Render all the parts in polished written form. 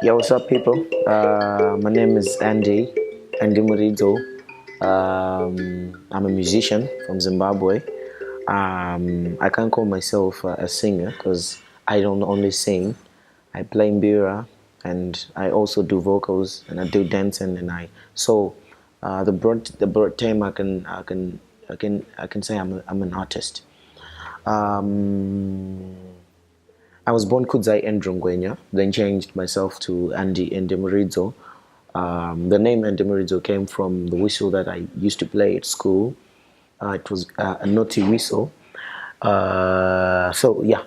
Yo, what's up, people? My name is Andy Muridzo. I'm a musician from Zimbabwe. I can't call myself a singer because I don't only sing. I play mbira and I also do vocals and I do dancing the broad term I can say I'm an artist. Um, I was born Kudzai Ndrungwenya, then changed myself to Andy Muridzo. The name Andy Muridzo came from the whistle that I used to play at school. It was a naughty whistle. So yeah,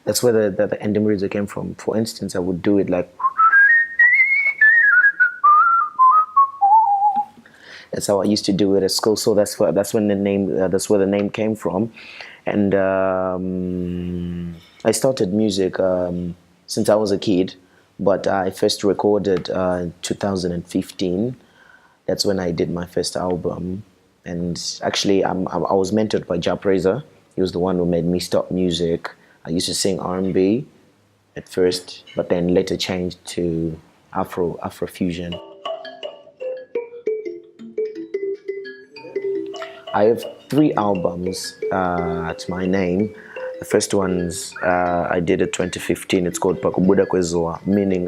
that's where the Andy Muridzo came from. For instance, I would do it like, that's how I used to do it at school. So that's where the name came from, and I started music since I was a kid, but I first recorded in 2015. That's when I did my first album, and actually I was mentored by Japreza. He was the one who made me start music. I used to sing R&B at first, but then later changed to Afrofusion. I have 3 albums to my name. The first one's I did in 2015. It's called Pakubuda Kwezoa, meaning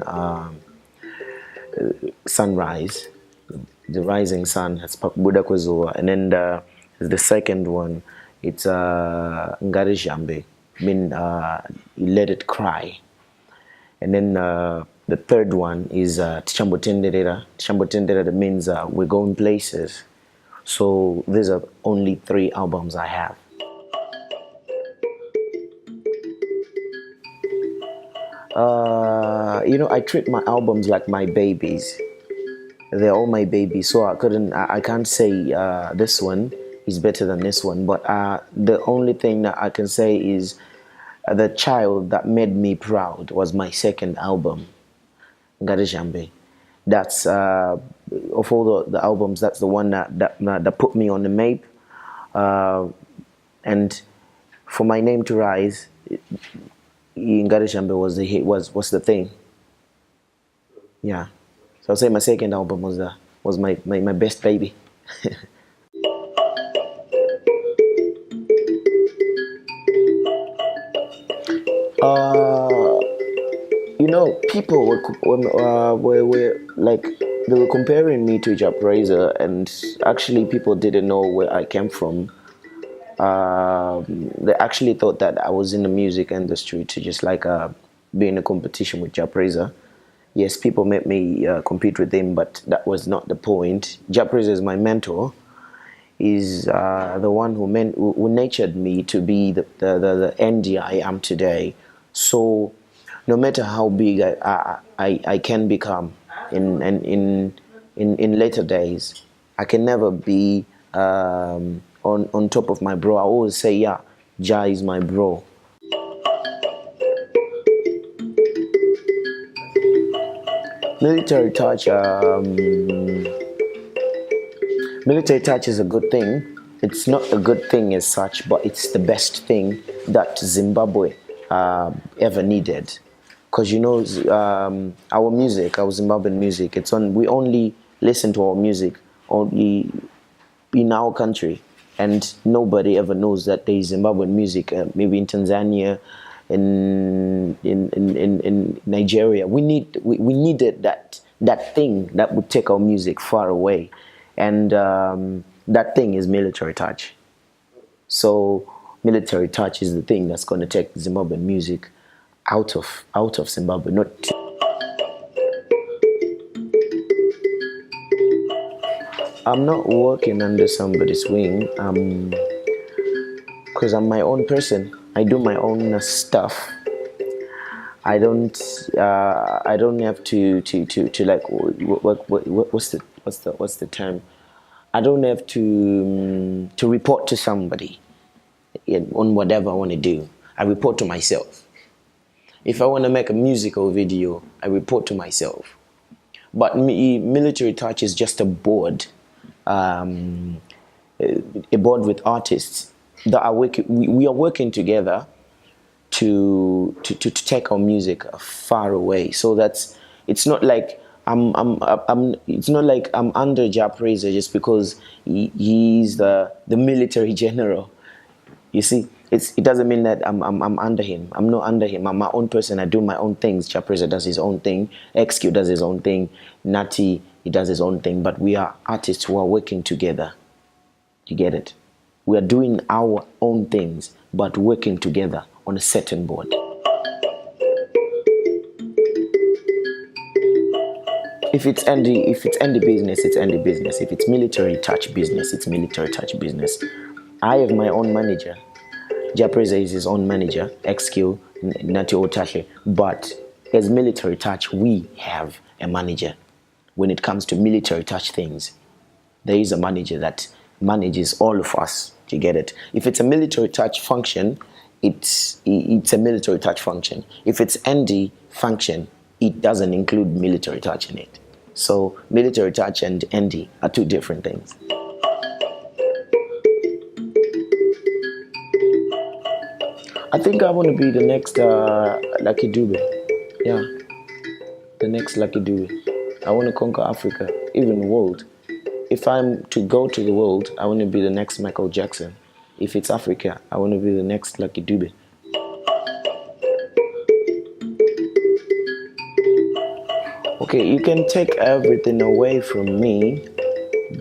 sunrise, the rising sun. That's Pakubuda Kwezoa. And then the second one, it's Ngari Jambe, mean let it cry. And then the third one is Tishambo Tenderera. Tishambo Tenderera means we're going places. So these are only 3 albums I have. I treat my albums like my babies. They're all my babies, so I can't say this one is better than this one. But the only thing that I can say is the child that made me proud was my second album, Ngarijambe. That's of all the albums, that's the one that put me on the map. And for my name to rise, Ngarishambe was the thing. Yeah. So I'll say my second album was my best baby. People were like, they were comparing me to Japreza, and actually people didn't know where I came from. They actually thought that I was in the music industry to just like be in a competition with Japreza. Yes, people made me compete with him, but that was not the point. Japreza is my mentor. Is the one who nurtured me to be the Andy I am today. So no matter how big I can become in later days, I can never be on top of my bro. I always say, yeah, Ja is my bro. Military touch. Military touch is a good thing. It's not a good thing as such, but it's the best thing that Zimbabwe ever needed. Because our music, our Zimbabwean music, we only listen to our music only in our country, and nobody ever knows that there is Zimbabwean music. Maybe in Tanzania, in Nigeria, we needed that thing that would take our music far away, and that thing is military touch. So military touch is the thing that's going to take Zimbabwean music out of Zimbabwe. I'm not working under somebody's wing, because I'm my own person. I do my own stuff. I don't have to like, what's the term? I don't have to report to somebody on whatever I want to do. I report to myself. If I want to make a musical video, I report to myself. But military touch is just a board with artists that are working. We are working together to take our music far away. So that's It's not like it's not like I'm under Jah Praiser just because he's the military general. You see, it doesn't mean that I'm under him. I'm not under him. I'm my own person. I do my own things. Jah Praiser does his own thing. XQ does his own thing. Natty, he does his own thing. But we are artists who are working together. You get it? We are doing our own things, but working together on a certain board. If it's Andy business, it's Andy business. If it's military touch business, it's military touch business. I have my own manager. Jah Praiser is his own manager, XQ, Nati Otahe. But as military touch, we have a manager. When it comes to military touch things, there is a manager that manages all of us. Do you get it? If it's a military touch function, it's a military touch function. If it's Andy function, it doesn't include military touch in it. So military touch and Andy are two different things. I think I want to be the next Lucky Dube. Yeah, the next Lucky Dube. I want to conquer Africa, even the world. If I'm to go to the world, I want to be the next Michael Jackson. If it's Africa, I want to be the next Lucky Dube. Okay, you can take everything away from me,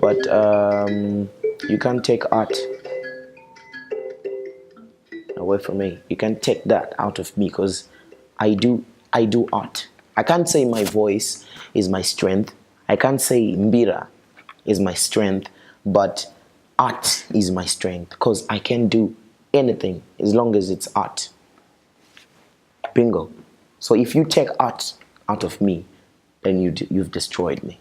but you can't take art away from me. You can take that out of me because I do art. I can't say my voice is my strength. I can't say Mbira is my strength, but art is my strength because I can do anything as long as it's art. Bingo. So if you take art out of me, then you've destroyed me.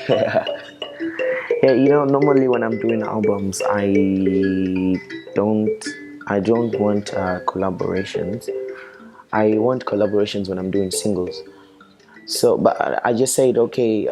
Yeah, normally when I'm doing albums, I don't want collaborations. I want collaborations when I'm doing singles. So, but I just said, okay,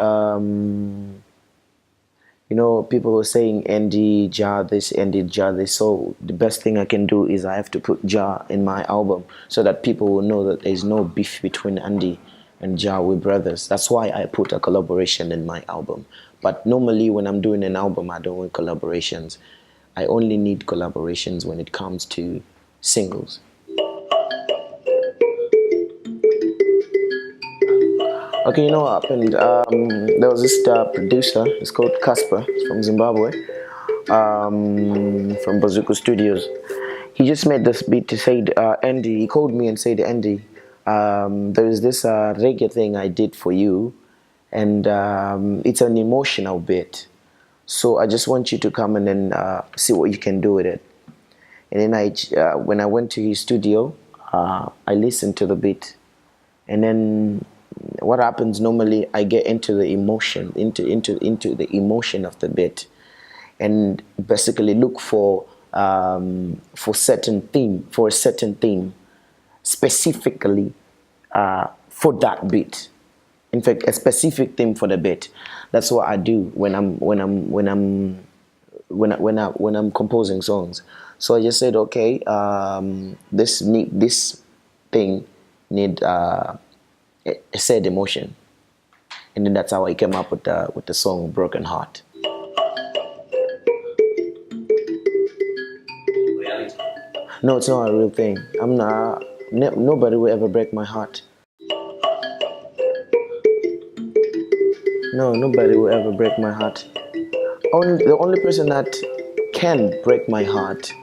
people were saying Andy, Jah this, Andy, Jah this. So the best thing I can do is I have to put Jah in my album so that people will know that there's no beef between Andy and Jah. We're brothers. That's why I put a collaboration in my album. But normally when I'm doing an album, I don't want collaborations. I only need collaborations when it comes to singles. Okay, you know what happened? There was this producer, it's called Casper, he's from Zimbabwe, from Bazooka Studios. He just made this beat to say, Andy, he called me and said, Andy, there is this reggae thing I did for you, and it's an emotional bit. So I just want you to come and then see what you can do with it. And then when I went to his studio, I listened to the beat, and then what happens normally, I get into the emotion, into the emotion of the bit, and basically look for a certain theme, specifically for that bit. In fact, a specific theme for the bit. That's what I do when I'm composing songs. So I just said, okay, this thing need a sad emotion, and then that's how I came up with the song "Broken Heart." No, it's not a real thing. Nobody will ever break my heart. No, nobody will ever break my heart. The only person that can break my heart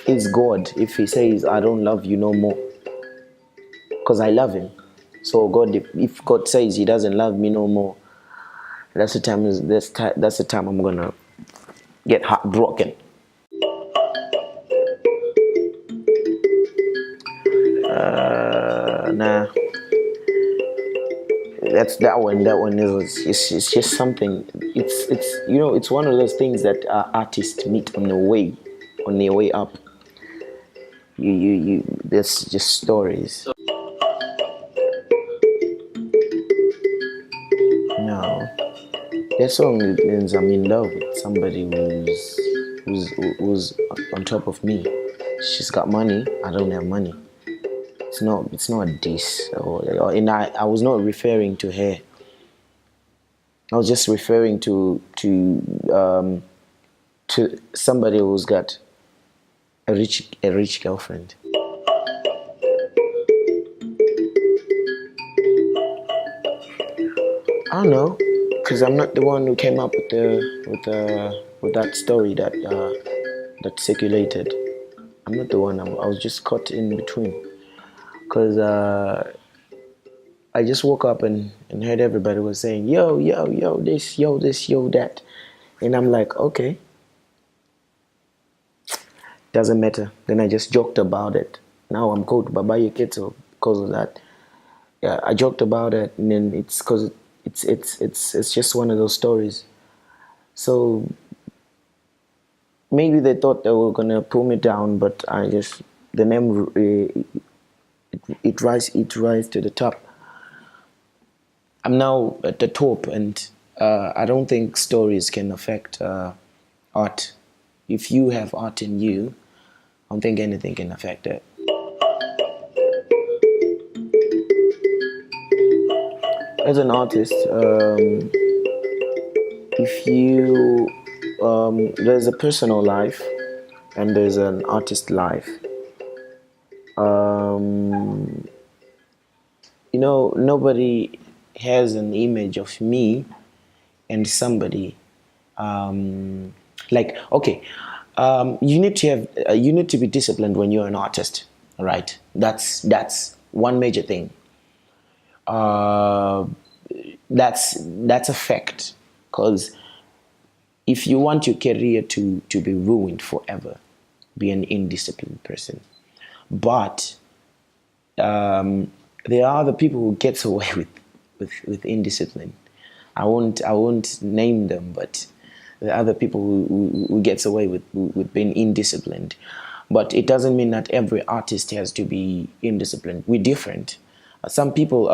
is God. If He says, "I don't love you no more," because I love Him. So God, if God says He doesn't love me no more, that's the time I'm gonna get heartbroken. Nah, that's that one. That one is it's just something. It's one of those things that artists meet on their way up. There's just stories. No, that song means I'm in love with somebody who's on top of me. she's got money, I don't have money. It's not a diss, and I was not referring to her. I was just referring to somebody who's got a rich girlfriend. I don't know, because I'm not the one who came up with that story that circulated. I'm not the one. I was just caught in between, because I just woke up and heard everybody was saying yo yo yo this yo that, and I'm like, okay, doesn't matter. Then I just joked about it. Now I'm called Baba Yeketo because of that. Yeah, I joked about it, and then it's because it's just one of those stories. So maybe they thought they were gonna pull me down, but I just the name it rise to the top. I'm now at the top, and I don't think stories can affect art. If you have art in you, I don't think anything can affect it. As an artist, if you there's a personal life and there's an artist life. Nobody has an image of me and somebody. Like, okay, you need to have you need to be disciplined when you're an artist, right? That's one major thing. That's a fact, because if you want your career to be ruined forever, be an indisciplined person. But there are other people who gets away with indiscipline. I won't name them, but there are other people who gets away with being indisciplined. But it doesn't mean that every artist has to be indisciplined. We're different. Some people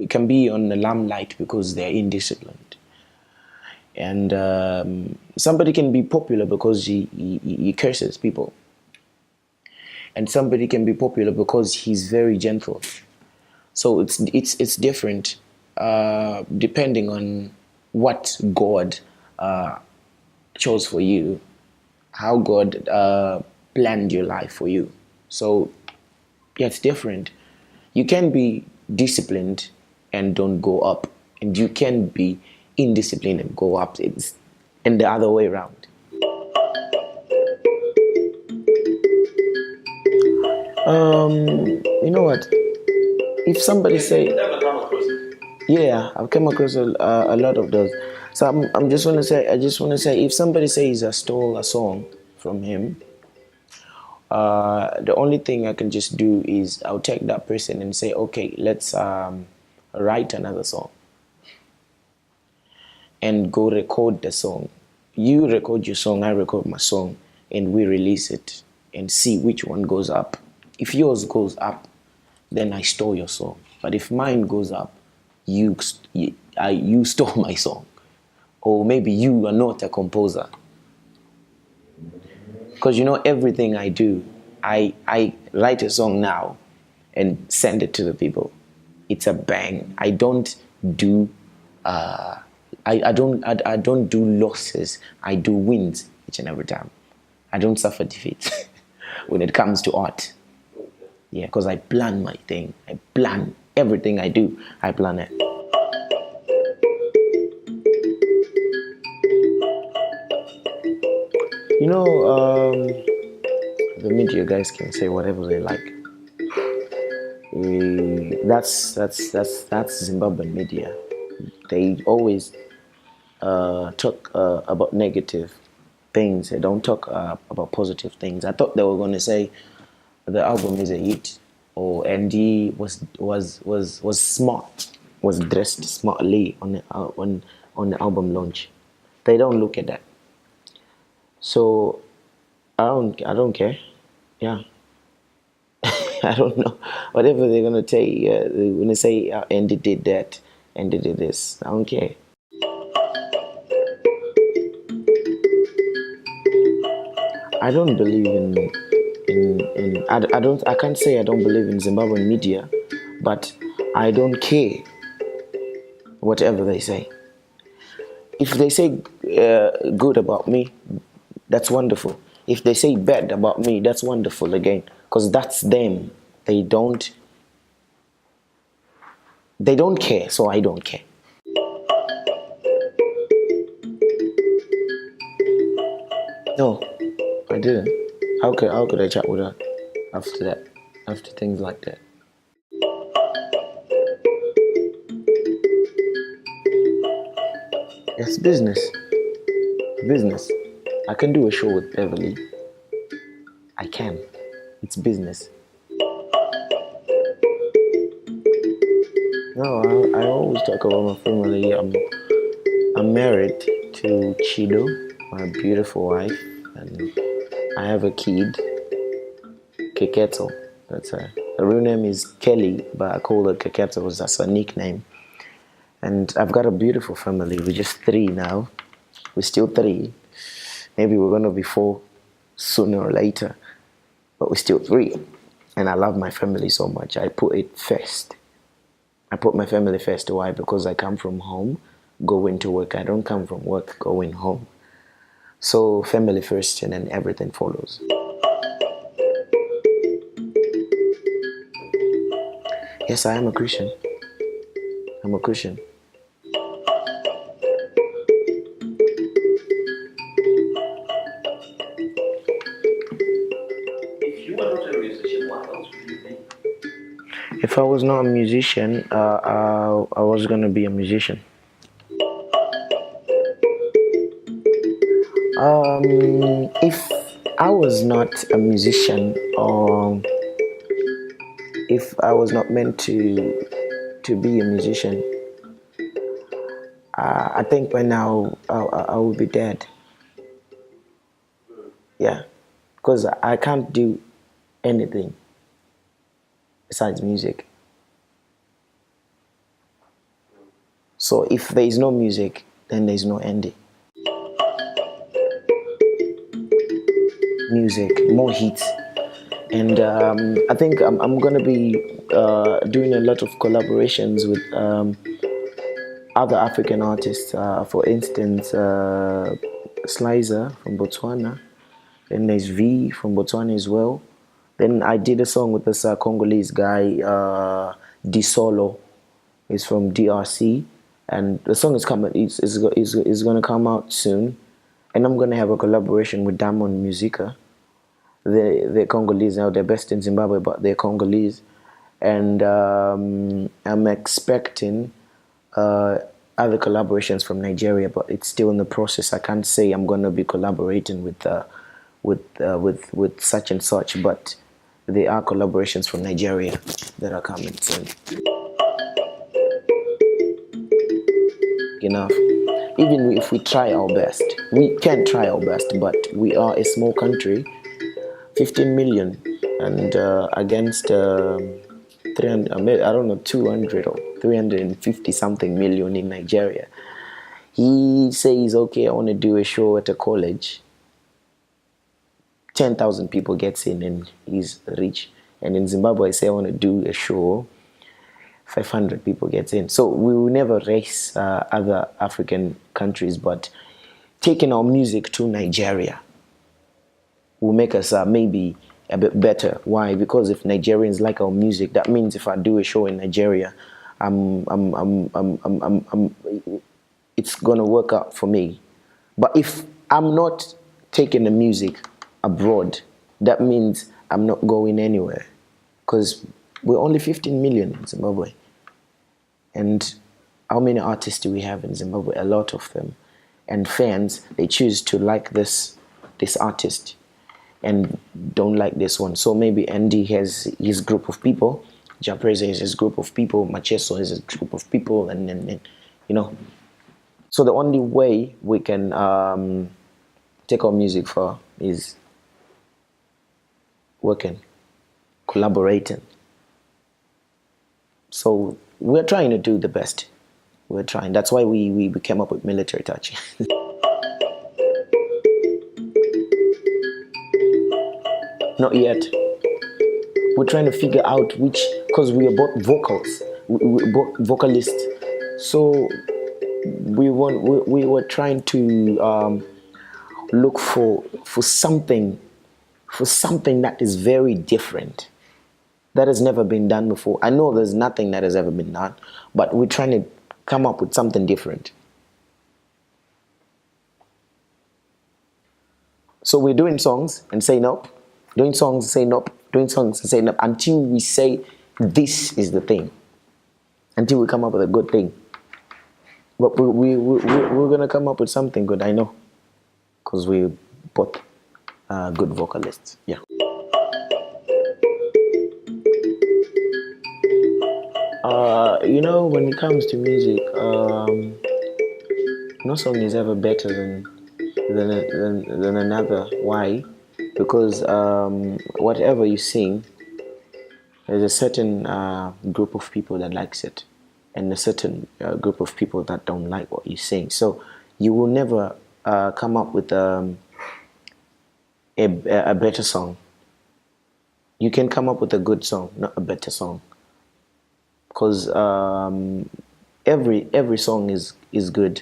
can be on the limelight because they're indisciplined. And somebody can be popular because he curses people. And somebody can be popular because he's very gentle. So it's different depending on what God chose for you, how God planned your life for you. So yeah, it's different. You can be disciplined and don't go up, and you can be indisciplined and go up. It's and the other way around. You know what? If somebody say, yeah, I've come across a lot of those. So I'm just want to say, if somebody says I stole a song from him, the only thing I can just do is I'll take that person and say, okay, let's write another song and go record the song. You record your song, I record my song, and we release it and see which one goes up. If yours goes up, then I stole your song. But if mine goes up, you stole my song. Or maybe you are not a composer. Because everything I do, I write a song now and send it to the people. It's a bang. I don't do I don't do losses. I do wins each and every time. I don't suffer defeats when it comes to art. Yeah, because I plan my thing. I plan everything I do. I plan it. The media guys can say whatever they like. That's Zimbabwean media. They always talk about negative things. They don't talk about positive things. I thought they were going to say the album is a hit, or Andy was smart, was dressed smartly on the album launch. They don't look at that. So I don't care. Yeah. I don't know. Whatever they're gonna say, they're gonna say Andy did that, Andy did this. I don't care. I don't believe I can't say I don't believe in Zimbabwean media, but I don't care whatever they say. If they say good about me, that's wonderful. If they say bad about me, that's wonderful again, because that's them. They don't care, so I don't care. No, I didn't. How could I chat with her after that? After things like that? It's business. Business. I can do a show with Beverly. I can. It's business. No, I always talk about my family. I'm married to Chido, my beautiful wife, and I have a kid, Keketo. That's her. Her real name is Kelly, but I call her Keketo. That's her nickname. And I've got a beautiful family. We're just three now. We're still three. Maybe we're gonna be four sooner or later, but we're still three. And I love my family so much. I put it first. I put my family first. Why? Because I come from home, going to work. I don't come from work, going home. So family first, and then everything follows. Yes, I am a Christian. I'm a Christian. If you were not a musician, what else would you be? If I was not a musician, I was gonna be a musician. If I was not a musician, or if I was not meant to be a musician, I think by now I would be dead. Yeah, because I can't do anything besides music. So if there is no music, then there is no Andy. Music, more hits. And I think I'm gonna be doing a lot of collaborations with other African artists. For instance, Slizer from Botswana. Then there's V from Botswana as well. Then I did a song with this Congolese guy, D Solo. He's from DRC, and the song is coming. Is gonna come out soon, and I'm gonna have a collaboration with Diamond Musica. They're Congolese now. They're based in Zimbabwe, but they're Congolese, and I'm expecting other collaborations from Nigeria, but it's still in the process. I can't say I'm gonna be collaborating with such and such, but there are collaborations from Nigeria that are coming soon. Enough. Even if we try our best, we can try our best, but we are a small country, 15 million, and against 300, I don't know, 200 or 350 something million in Nigeria. He says, okay, I want to do a show at a college. 10,000 people gets in and he's rich. And in Zimbabwe, I say I want to do a show, 500 people gets in. So we will never race other African countries, but taking our music to Nigeria will make us maybe a bit better. Why? Because if Nigerians like our music, that means if I do a show in Nigeria, it's gonna work out for me. But if I'm not taking the music abroad, that means I'm not going anywhere, because we're only 15 million in Zimbabwe. And how many artists do we have in Zimbabwe? A lot of them. And fans, they choose to like this artist and don't like this one. So maybe Andy has his group of people, Japreza has his group of people, Macheso has his group of people, and you know. So the only way we can take our music far is working, collaborating. So we're trying to do the best. We're trying. That's why we came up with Military Touch. Not yet. We're trying to figure out which, because we are both we're both vocalists. So we were trying to look for something that is very different, that has never been done before. I know there's nothing that has ever been done, but we're trying to come up with something different. So we're doing songs and say nope, doing songs and say nope, doing songs and say nope, until we say this is the thing, until we come up with a good thing. But we're going to come up with something good, I know, because we're both good vocalists. Yeah. You know, when it comes to music, no song is ever better than another. Why? Because whatever you sing, there's a certain group of people that likes it, and a certain group of people that don't like what you sing. So you will never come up with a better song. You can come up with a good song, not a better song, because every song is good.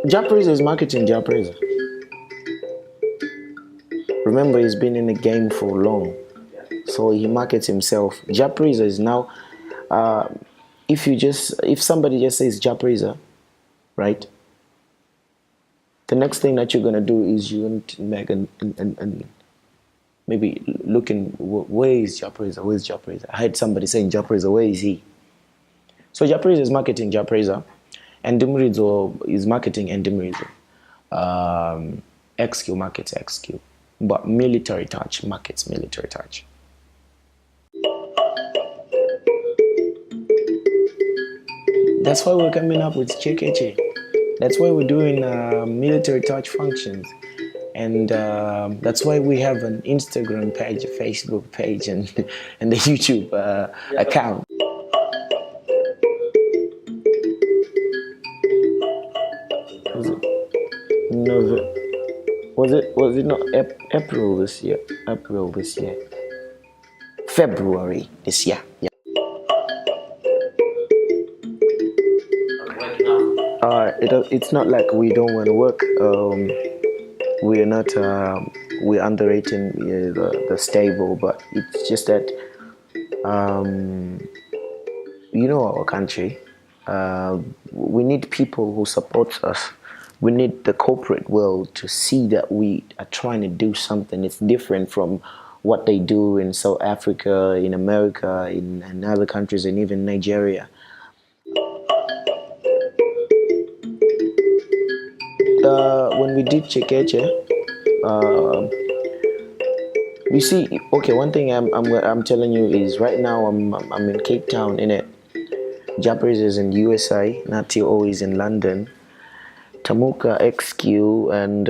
Japreza is marketing Japreza. Remember, he's been in the game for long, so he markets himself. Japreza is now, if somebody just says Japreza, right? The next thing that you're gonna do is you're going to make and maybe looking, where is Japreza? Where's Japreza? I heard somebody saying Japreza. Where is he? So Japreza is marketing Japreza, and Muridzo is marketing and Muridzo. XQ markets XQ, but Military Touch markets Military Touch. That's why we're coming up with Chekeche. That's why we're doing Military Touch functions. And that's why we have an Instagram page, a Facebook page, and the YouTube account. Was it not April this year? April this year. February this year. Yeah. It's not like we don't want to work. We're not. We're underrating the stable, but it's just that you know, our country. We need people who support us. We need the corporate world to see that we are trying to do something. It's different from what they do in South Africa, in America, in other countries, and even Nigeria. When we did Chekeche, we see. Okay, one thing I'm telling you is right now I'm in Cape Town, innit? Japreza is in USA, Natio O is in London, Tamuka XQ and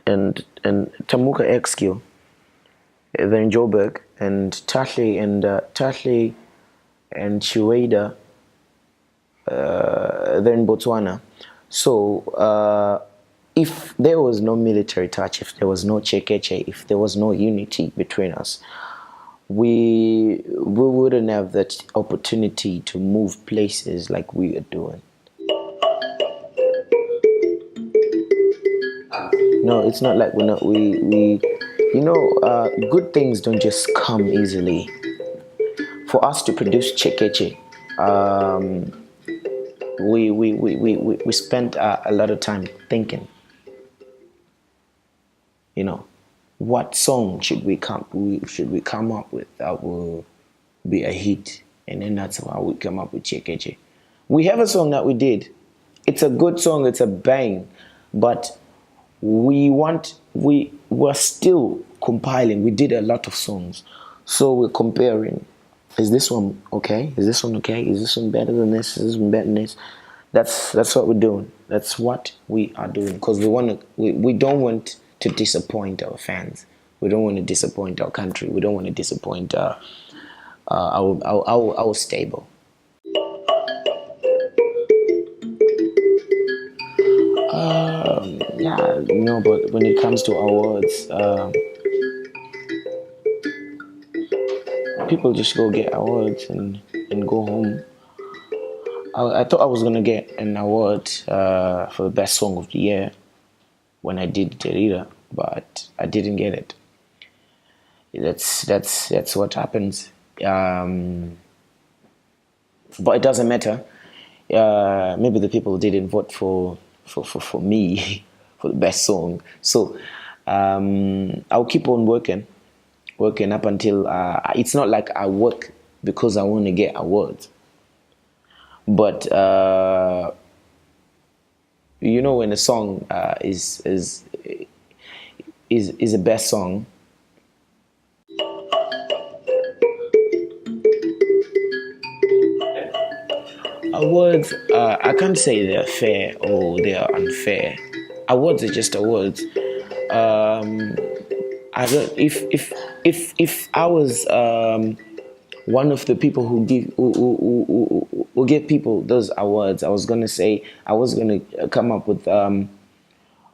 Tamuka XQ, they're in Joburg, and Tahle and Chiweda, they're in Botswana. So if there was no Military Touch, if there was no Chekeche, if there was no unity between us, we wouldn't have that opportunity to move places like we are doing. No, it's not like we you know, good things don't just come easily. For us to produce Chekeche, we spent a lot of time thinking, you know, what song should we come up with that will be a hit, and then that's how we come up with Chekeche. We have a song that we did. It's a good song. It's a bang, but we're still compiling. We did a lot of songs, so we're comparing. Is this one okay? Is this one okay? Is this one better than this? Is this one better than this? That's what we're doing. That's what we are doing, because we don't want to disappoint our fans. We don't want to disappoint our country. We don't want to disappoint our stable. Yeah, no, but when it comes to awards, people just go get awards and go home. I thought I was gonna get an award for the best song of the year when I did Derrida, but I didn't get it. That's what happens. But it doesn't matter. Maybe the people didn't vote for me for the best song. So I'll keep on working up until it's not like I work because I want to get awards. But you know, when a song is a best song, awards, I can't say they're fair or they are unfair. Awards are just awards. I don't. If I was one of the people who give people those awards, I was gonna come up with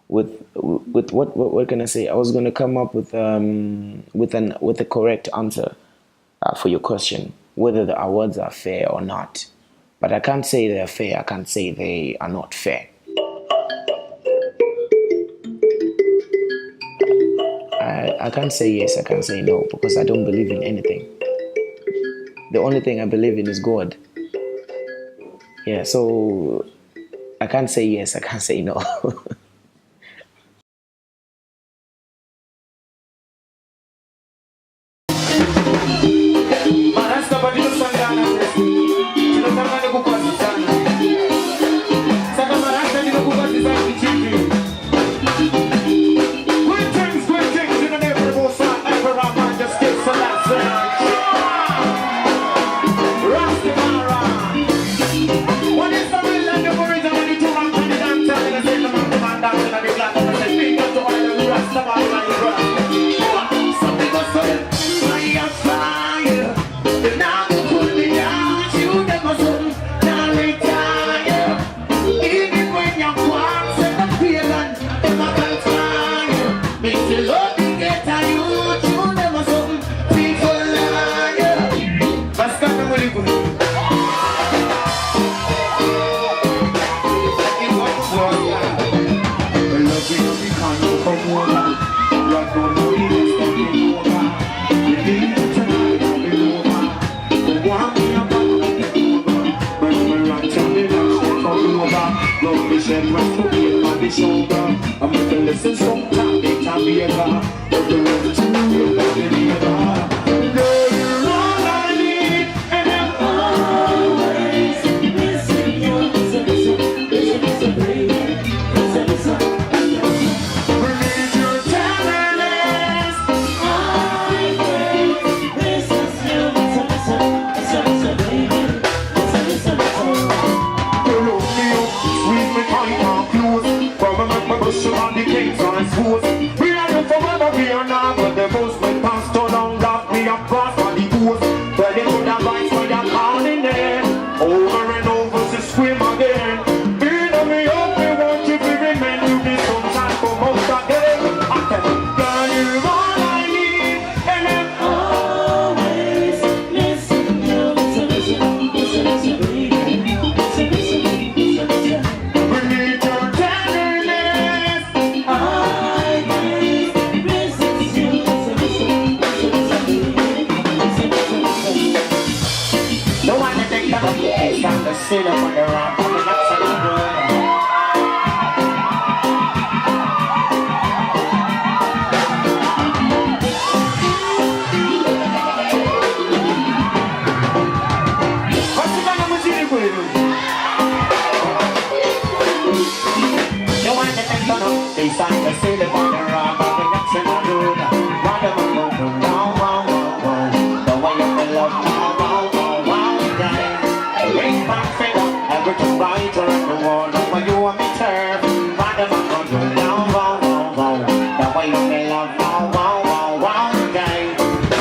what can I say? I was gonna come up with the correct answer for your question, whether the awards are fair or not. But I can't say they're fair. I can't say they are not fair. I can't say yes. I can't say no because I don't believe in anything. The only thing I believe in is God. Yeah, so I can't say yes, I can't say no.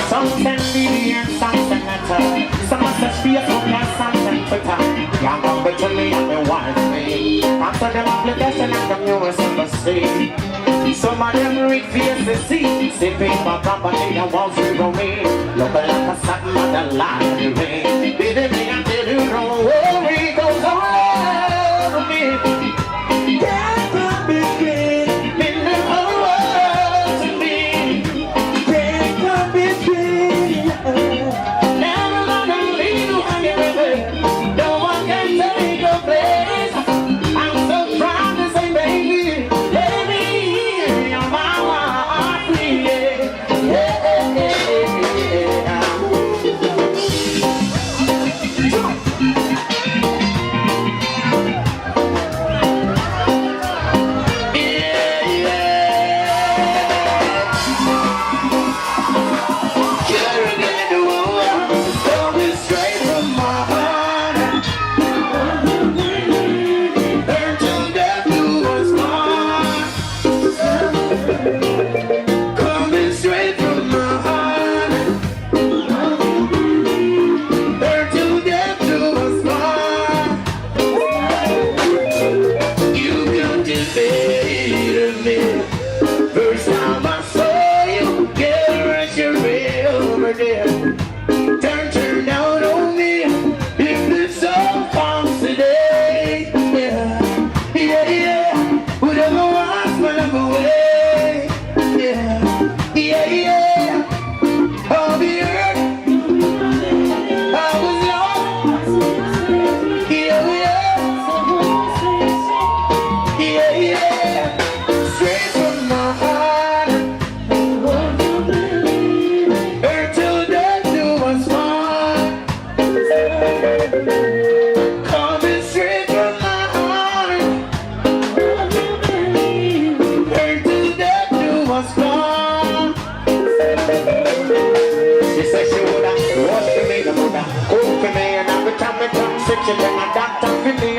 Some send me the answer, some must be a phone, some send Twitter. Can't come between me and me wife me. After them application and them newest embassy. Some of them rich face to see. Sipping for property and want free from me. Looking like a satin mother line rain. Baby, me I tell you don't worry, goes all over me. Can't come between in the whole world to me. Can't come between. Never gonna leave you hanging with me. No one can take your place. I'm so proud to say, baby, baby, you're my one, yeah, yeah, yeah. First time I saw you, get right your way over there. Turn down on me, if this song comes today. Yeah, yeah, yeah. Whatever was, whatever way. Yeah, yeah, yeah. I'll be hurt. I was lost. Yeah, yeah. Yeah, yeah. Straight from my heart. Hurt till death do us part. Coming straight from my heart. Hurt till death do us part. She said she woulda wash for me, the woulda cook for me, and every time I come sick, she bring a doctor for me.